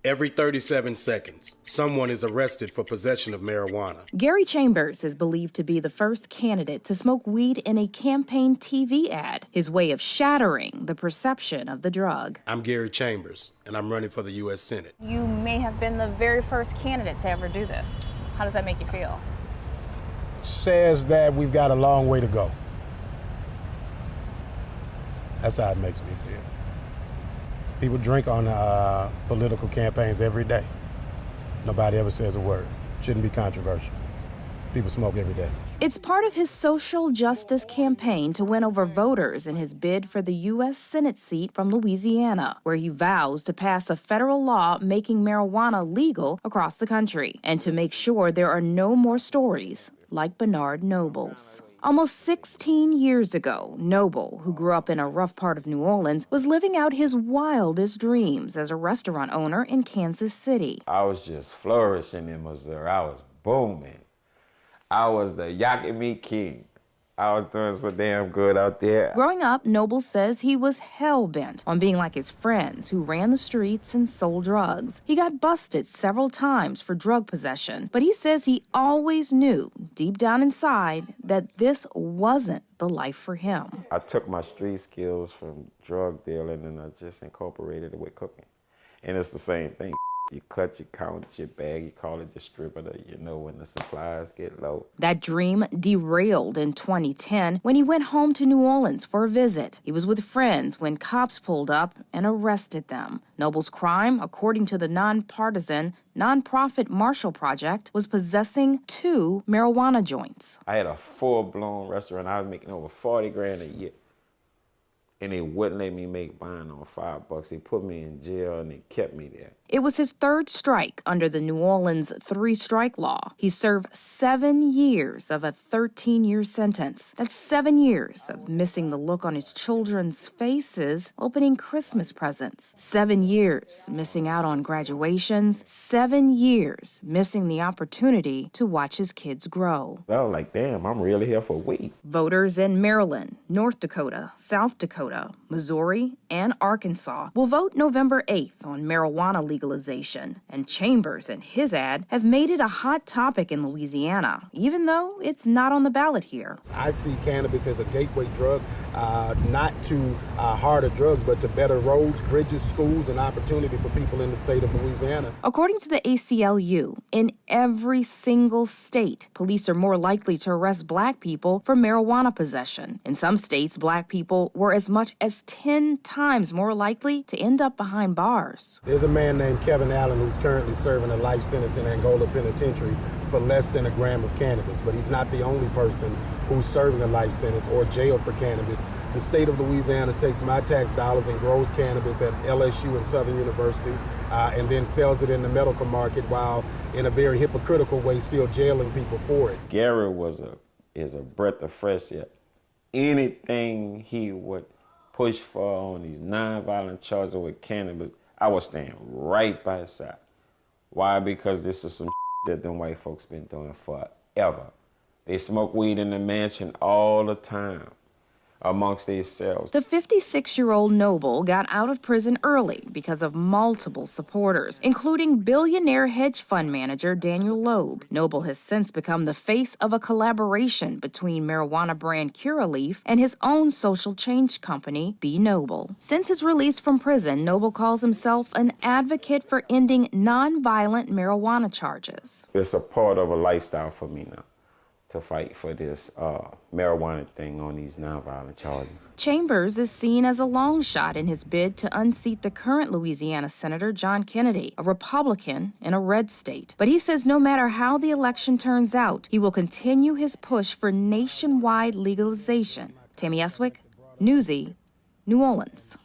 Every 37 seconds, someone is arrested for possession of marijuana. Gary Chambers is believed to be the first candidate to smoke weed in a campaign TV ad, his way of shattering the perception of the drug. I'm Gary Chambers, and I'm running for the U.S. Senate. You may have been the very first candidate to ever do this. How does that make you feel? Says that we've got a long way to go. That's how it makes me feel. People drink on political campaigns every day. Nobody ever says a word. Shouldn't be controversial. People smoke every day. It's part of his social justice campaign to win over voters in his bid for the U.S. Senate seat from Louisiana, where he vows to pass a federal law making marijuana legal across the country and to make sure there are no more stories like Bernard Noble's. Almost 16 years ago, Noble, who grew up in a rough part of New Orleans, was living out his wildest dreams as a restaurant owner in Kansas City. I was just flourishing in Missouri. I was booming. I was the Yakimi king. I was doing so damn good out there. Growing up, Noble says he was hell-bent on being like his friends who ran the streets and sold drugs. He got busted several times for drug possession, but he says he always knew, deep down inside, that this wasn't the life for him. I took my street skills from drug dealing and I just incorporated it with cooking. And it's the same thing. You cut, you count your bag, you call it distributor, you know when the supplies get low. That dream derailed in 2010 when he went home to New Orleans for a visit. He was with friends when cops pulled up and arrested them. Noble's crime, according to the nonpartisan nonprofit Marshall Project, was possessing 2 marijuana joints. I had a full-blown restaurant. I was making over 40 grand a year. And they wouldn't let me make mine on $5. They put me in jail and they kept me there. It was his 3rd strike under the New Orleans 3-strike law. He served 7 years of a 13-year sentence. That's 7 years of missing the look on his children's faces opening Christmas presents. 7 years missing out on graduations. 7 years missing the opportunity to watch his kids grow. I was like, damn, I'm really here for weed. Voters in Maryland, North Dakota, South Dakota, Missouri, and Arkansas will vote November 8th on marijuana legalization, and Chambers and his ad have made it a hot topic in Louisiana, even though it's not on the ballot here. I see cannabis as a gateway drug, not to harder drugs, but to better roads, bridges, schools, and opportunity for people in the state of Louisiana. According to the ACLU, in every single state, police are more likely to arrest black people for marijuana possession. In some states, black people were as much as 10 times more likely to end up behind bars. There's a man named Kevin Allen who's currently serving a life sentence in Angola Penitentiary for less than a gram of cannabis, but he's not the only person who's serving a life sentence or jailed for cannabis. The state of Louisiana takes my tax dollars and grows cannabis at LSU and Southern University and then sells it in the medical market while in a very hypocritical way still jailing people for it. Gary is a breath of fresh air. Anything he would push for on these nonviolent charges with cannabis, I was staying right by his side. Why? Because this is some that them white folks been doing forever. They smoke weed in the mansion all the time amongst themselves. The 56-year-old Noble got out of prison early because of multiple supporters, including billionaire hedge fund manager Daniel Loeb. Noble has since become the face of a collaboration between marijuana brand Curaleaf and his own social change company, Be Noble. Since his release from prison, Noble calls himself an advocate for ending nonviolent marijuana charges. It's a part of a lifestyle for me now, to fight for this marijuana thing on these nonviolent charges. Chambers is seen as a long shot in his bid to unseat the current Louisiana Senator John Kennedy, a Republican in a red state. But he says no matter how the election turns out, he will continue his push for nationwide legalization. Tammy Eswick, Newsy, New Orleans.